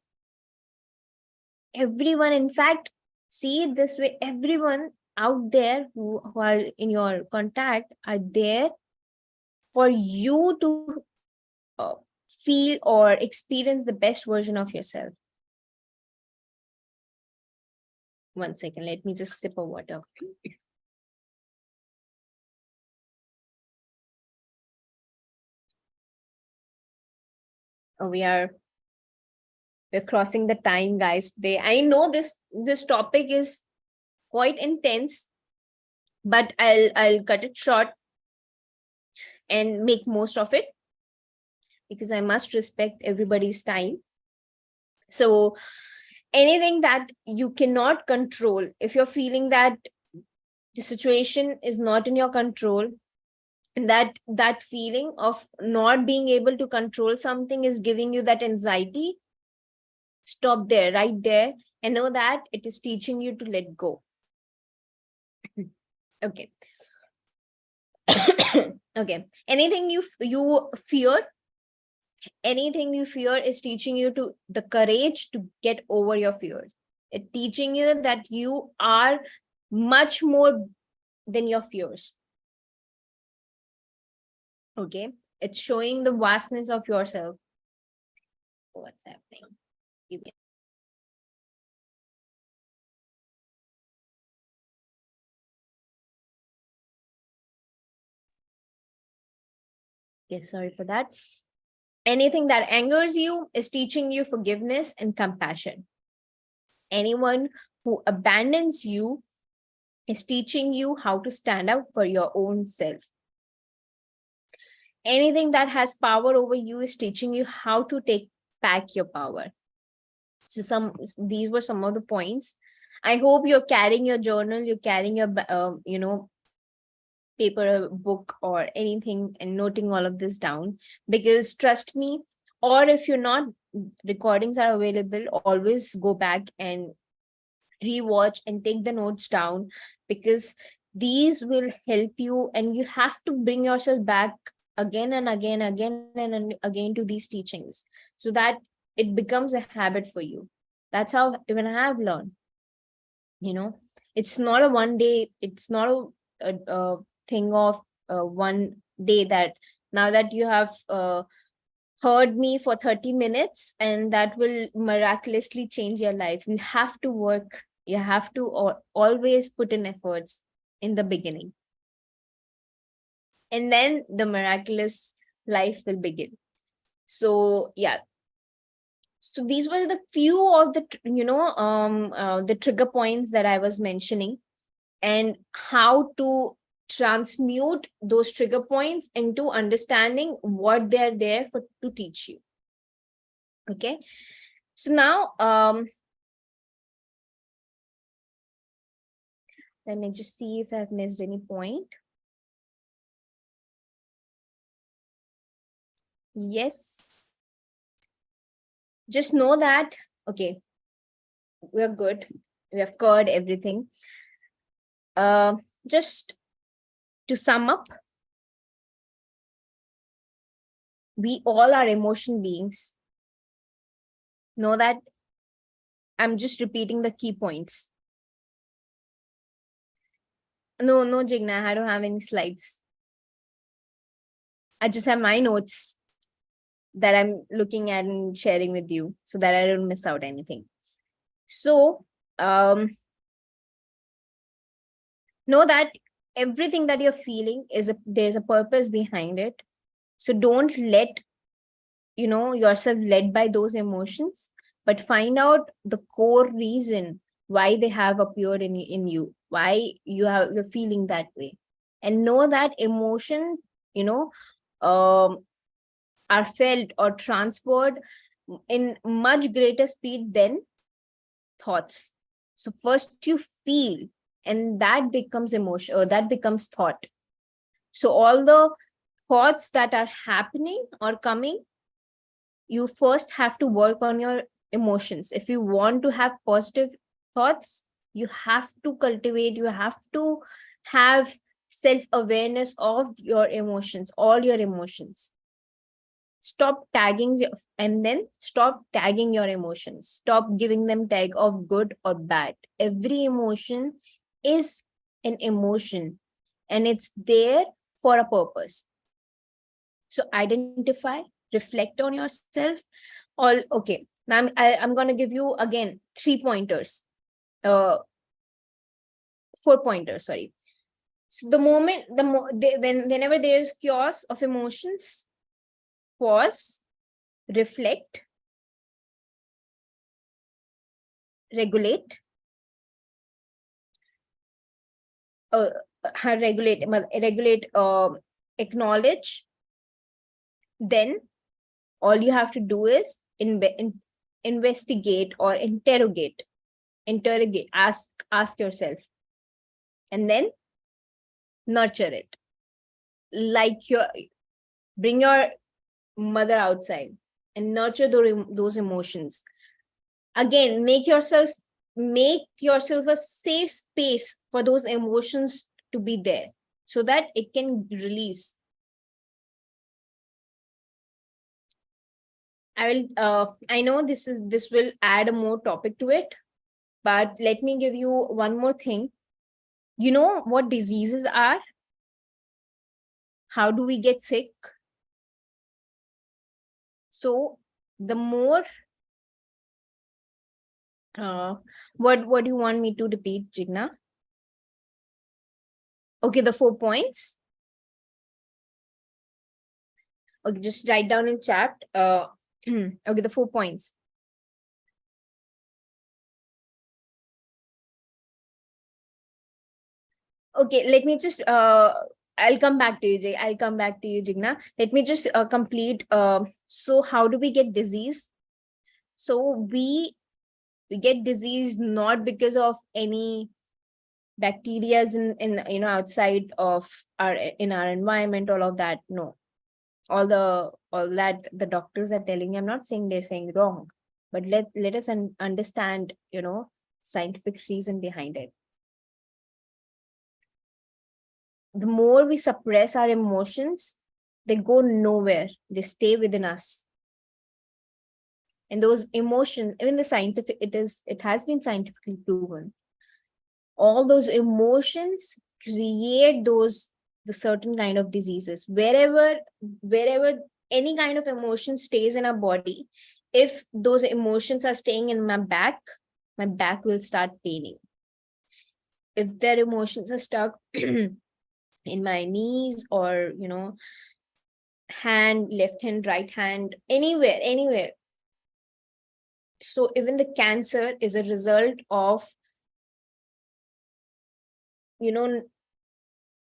Everyone, in fact, see it this way, everyone out there who are in your contact are there for you to feel or experience the best version of yourself. 1 second, let me just sip of water. We're crossing the time, guys, today. I know this topic is quite intense, but I'll cut it short and make most of it, because I must respect everybody's time. So anything that you cannot control, if you're feeling that the situation is not in your control, and that feeling of not being able to control something is giving you that anxiety, stop there, right there, and know that it is teaching you to let go. Okay. Okay, anything you fear, anything you fear is teaching you to the courage to get over your fears. It's teaching you that you are much more than your fears. Okay, it's showing the vastness of yourself. What's happening? Give me. Okay, sorry for that. Anything that angers you is teaching you forgiveness and compassion. Anyone who abandons you is teaching you how to stand up for your own self. Anything that has power over you is teaching you how to take back your power. So these were some of the points. I hope you're carrying your journal, you're carrying your paper, book, or anything, and noting all of this down, because trust me, or if you're not, recordings are available, always go back and rewatch and take the notes down, because these will help you, and you have to bring yourself back again and again and again to these teachings, so that it becomes a habit for you. That's how even I have learned. It's not a one day, it's not a thing of one day, that now that you have heard me for 30 minutes and that will miraculously change your life. You have to work, you have to always put in efforts in the beginning, and then the miraculous life will begin. So yeah, so these were the few of the the trigger points that I was mentioning, and how to transmute those trigger points into understanding what they're there for to teach you. Okay, so now let me just see if I've missed any point. Yes, just know that, okay, we're good, we have covered everything. Just to sum up, we all are emotion beings. Know that. I'm just repeating the key points. No, Jigna, I don't have any slides. I just have my notes that I'm looking at and sharing with you, so that I don't miss out anything. So, know that everything that you're feeling there's a purpose behind it. So don't let yourself led by those emotions, but find out the core reason why they have appeared in you, why you're feeling that way, and know that emotion are felt or transferred in much greater speed than thoughts. So first you feel, and that becomes emotion, or that becomes thought. So all the thoughts that are happening or coming, you first have to work on your emotions. If you want to have positive thoughts, you have to cultivate, you have to have self-awareness of your emotions, all your emotions. Stop tagging and then stop tagging your emotions. Stop giving them tag of good or bad. Every emotion is an emotion, and it's there for a purpose. So identify, reflect on yourself. All okay. Now I'm going to give you again 3 pointers. 4 pointers, sorry. So the moment, whenever there is chaos of emotions, pause, reflect, regulate, regulate, acknowledge. Then all you have to do is investigate or interrogate, ask yourself, and then nurture it. Like bring your mother outside and nurture those emotions. Again, make yourself a safe space for those emotions to be there, so that it can release. I know this will add a more topic to it, but let me give you one more thing. You know what diseases are? How do we get sick? So the more, what do you want me to repeat, Jigna? Okay, the 4 points. Okay, just write down in chat. Okay, the 4 points. Okay, let me just I'll come back to you, Jigna. Let me just complete. So how do we get disease? So we get disease not because of any bacteria in outside of our environment, all of that. No, all that the doctors are telling you, I'm not saying they're saying wrong, but let us understand, scientific reason behind it. The more we suppress our emotions, they go nowhere, they stay within us. And those emotions, even it has been scientifically proven, all those emotions create the certain kind of diseases. Wherever any kind of emotion stays in our body, if those emotions are staying in my back will start paining. If their emotions are stuck in my knees, or hand, left hand, right hand, anywhere. So even the cancer is a result of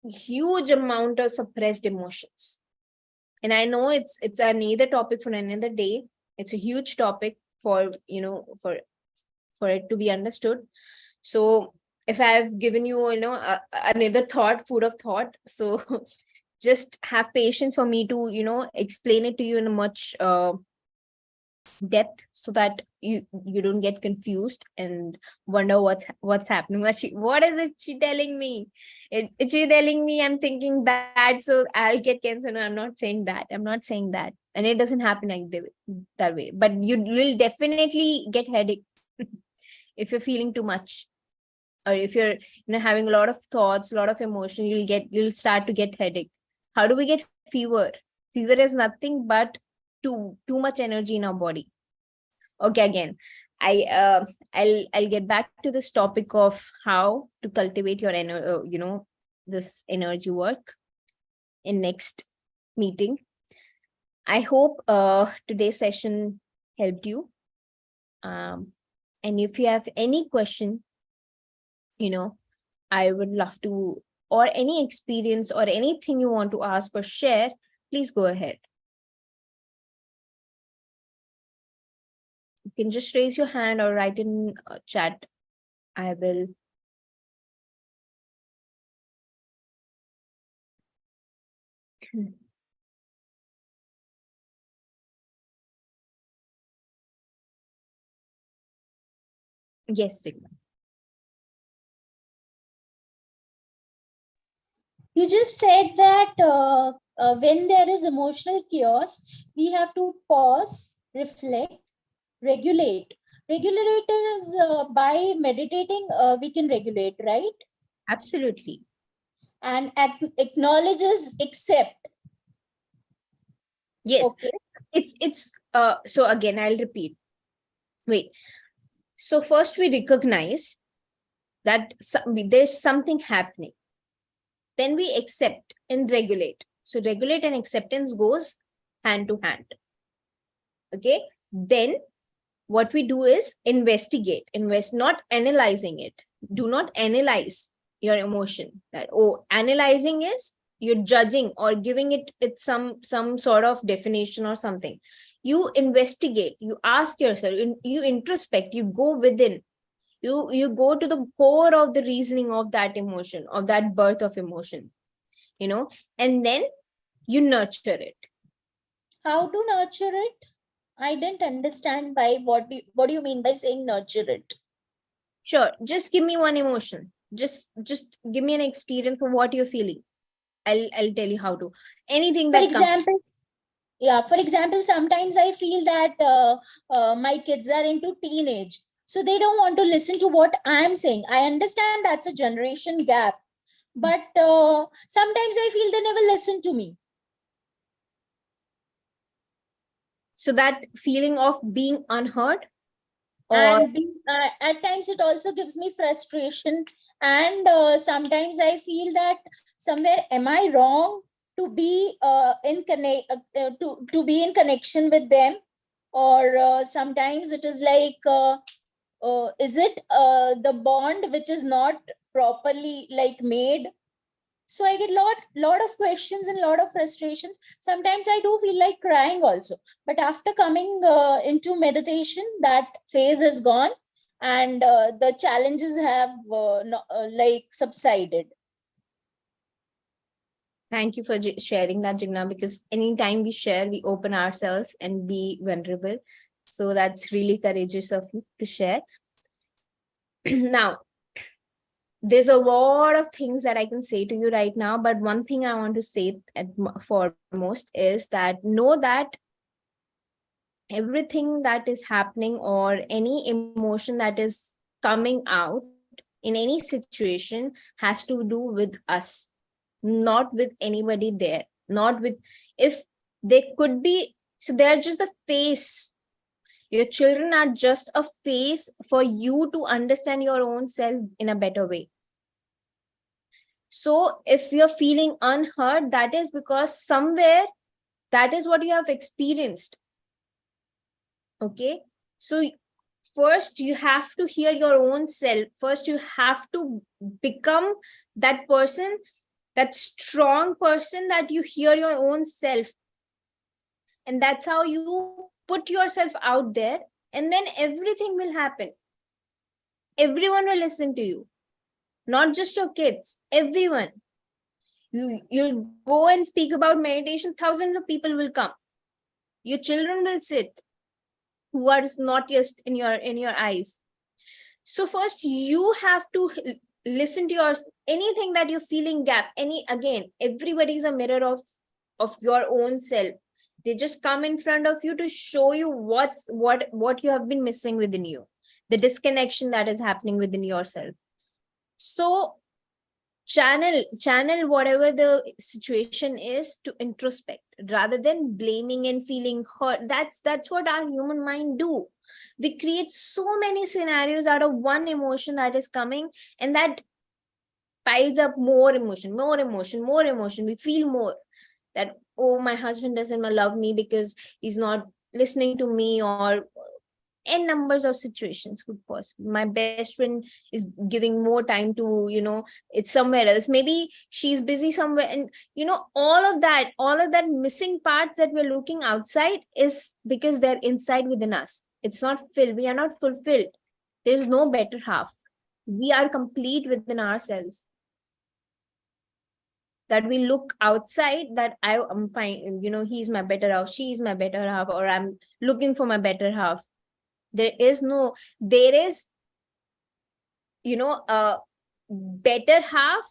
huge amount of suppressed emotions. And I know it's another topic for another day. It's a huge topic for for it to be understood. So if I've given you another food of thought, so just have patience for me to explain it to you in a much depth, so that you don't get confused and wonder what's happening. What is it she telling me? It's she telling me I'm thinking bad, so I'll get cancer? No, I'm not saying that. And it doesn't happen like that way. But you will definitely get headache if you're feeling too much, or if you're having a lot of thoughts, a lot of emotion, you'll start to get headache. How do we get fever? Fever is nothing but too much energy in our body. Okay, again, I'll get back to this topic of how to cultivate your this energy work in next meeting. I hope today's session helped you. And if you have any question, I would love to, or any experience or anything you want to ask or share, please go ahead. You can just raise your hand or write in chat. I will. Yes, Sigma. You just said that when there is emotional chaos, we have to pause, reflect, regulate. Regulator is by meditating, we can regulate, right? Absolutely. And acknowledges, accept. Yes, Okay. it's so again I'll repeat. Wait. So first we recognize that there's something happening. Then we accept and regulate. So regulate and acceptance goes hand to hand. Okay. Then what we do is investigate, not analyzing it. Do not analyze your emotion. That, oh, analyzing is you're judging or giving it some sort of definition or something. You investigate, you ask yourself, you introspect, you go within, you go to the core of the reasoning of that emotion, of that birth of emotion, and then you nurture it. How to nurture it? I didn't understand by what do you mean by saying nurture it? Sure, just give me one emotion, just give me an experience of what you're feeling. I'll tell you how to. Anything For that comes. example, yeah, for example, sometimes I feel that my kids are into teenage, so they don't want to listen to what I'm saying. I understand that's a generation gap, but sometimes I feel they never listen to me. So that feeling of being unheard, or And at times it also gives me frustration, and sometimes I feel that somewhere am I wrong to be to be in connection with them, or sometimes it is like is it the bond which is not properly like made. So I get lot of questions and lot of frustrations. Sometimes I do feel like crying also, but after coming into meditation, that phase is gone, and the challenges have like subsided. thank you for sharing that, Jigna, because anytime we share, we open ourselves and be vulnerable. So that's really courageous of you to share. Now, there's a lot of things that I can say to you right now, but one thing I want to say at foremost is that know that everything that is happening or any emotion that is coming out in any situation has to do with us, not with anybody there, not with, if they could be, so they're just a face. Your children are just a face for you to understand your own self in a better way. So if you're feeling unheard, that is because somewhere that is what you have experienced. Okay. So first you have to hear your own self. First you have to become that person, that strong person, that you hear your own self. And that's how you put yourself out there. And then everything will happen. Everyone will listen to you. Not just your kids, everyone. You'll go and speak about meditation, thousands of people will come. Your children will sit who are not just in your eyes. So first you have to listen to your anything that you're feeling gap. Again, everybody is a mirror of your own self. They just come in front of you to show you what you have been missing within you, the disconnection that is happening within yourself. So channel whatever the situation is to introspect rather than blaming and feeling hurt. That's what our human mind do. We create so many scenarios out of one emotion that is coming, and that piles up more emotion. We feel more that, oh, my husband doesn't love me because he's not listening to me, or n numbers of situations could possibly. My best friend is giving more time to, it's somewhere else. Maybe she's busy somewhere, and all of that missing parts that we're looking outside is because they're inside within us. It's not filled. We are not fulfilled. There's no better half. We are complete within ourselves. That we look outside, that I'm fine, he's my better half, she's my better half, or I'm looking for my better half. There is a better half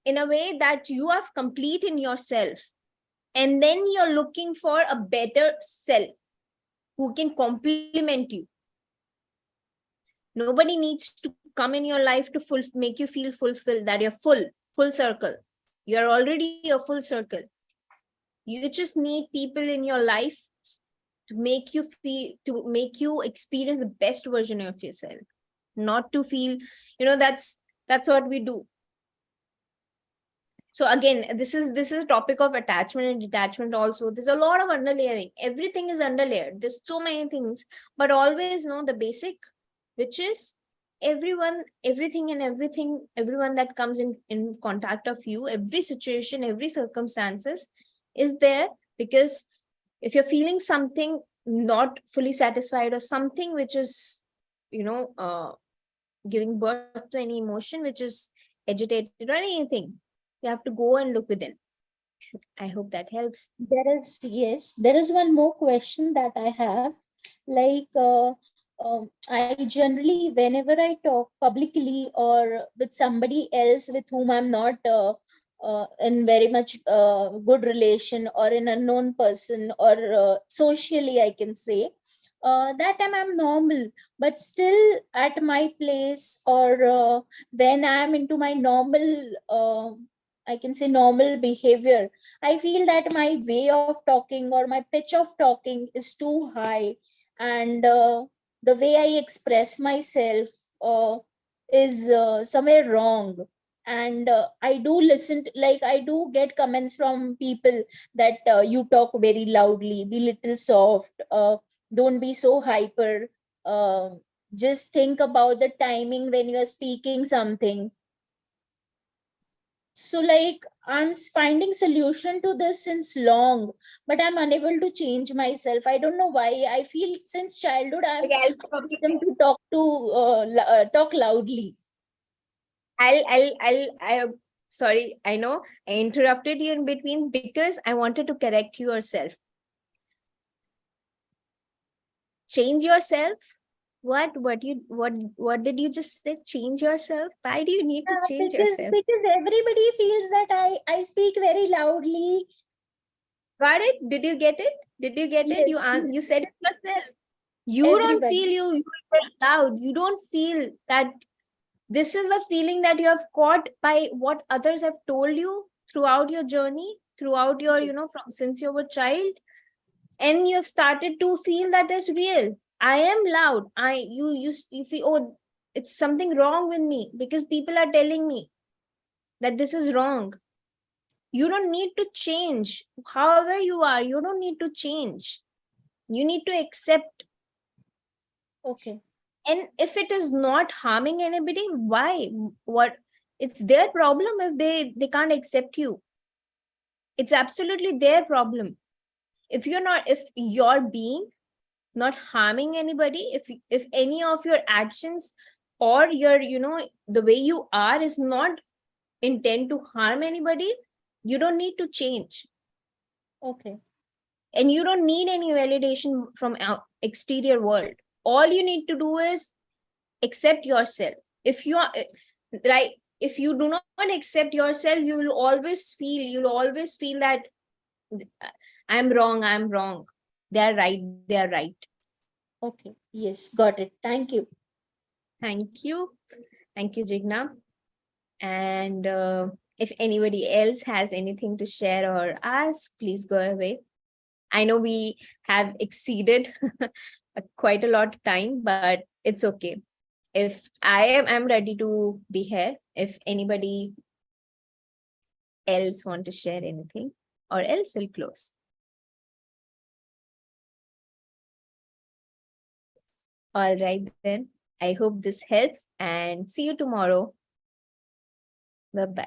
in a way that you are complete in yourself, and then you're looking for a better self who can complement you. Nobody needs to come in your life to make you feel fulfilled, that you're full circle. You're already a full circle. You just need people in your life to make you feel, to make you experience the best version of yourself, not to feel, that's what we do. So again, this is a topic of attachment and detachment also. There's a lot of underlayering. Everything is underlayered. There's so many things, but always know the basic, which is everyone that comes in contact of you, every situation, every circumstances is there because if you're feeling something not fully satisfied or something which is, giving birth to any emotion which is agitated or anything, you have to go and look within. I hope that helps. There is one more question that I have. Like, I generally, whenever I talk publicly or with somebody else with whom I'm not in very much good relation, or an unknown person, or socially, I can say, that time I'm normal. But still, at my place, or when I'm into my normal, I can say normal behavior, I feel that my way of talking or my pitch of talking is too high, and the way I express myself is somewhere wrong. And I do like I do get comments from people that you talk very loudly, be little soft, don't be so hyper. Uh, just think about the timing when you're speaking something. So like I'm finding solution to this since long, but I'm unable to change myself. I don't know why. I feel since childhood I'm Okay, I'll stop you. accustomed to talk loudly. I sorry, I know I interrupted you in between because I wanted to correct you yourself. Change yourself. What did you just say? Change yourself? Why do you need to change yourself? Because everybody feels that I speak very loudly. Got it? Did you get it? Did you get it? Yes, You said it yourself. You don't everybody. feel you're very loud. You don't feel that. This is the feeling that you have caught by what others have told you throughout your journey, throughout your, from since you were a child, and you have started to feel that is real. I am loud. You feel, oh, it's something wrong with me because people are telling me that this is wrong. You don't need to change. However you are, you don't need to change. You need to accept. Okay. And if it is not harming anybody, why? What? It's their problem if they can't accept you. It's absolutely their problem. If you're being not harming anybody, if any of your actions or your, the way you are is not intent to harm anybody, you don't need to change. Okay. And you don't need any validation from exterior world. All you need to do is accept yourself. If you are right, if you do not accept yourself, you'll always feel that I'm wrong, they're right. Okay. Yes, got it. Thank you. Thank you, Jigna. And if anybody else has anything to share or ask, please go away. I know we have exceeded quite a lot of time, but it's okay. If I'm ready to be here. If anybody else want to share anything, or else we'll close. All right then. I hope this helps and see you tomorrow. Bye bye.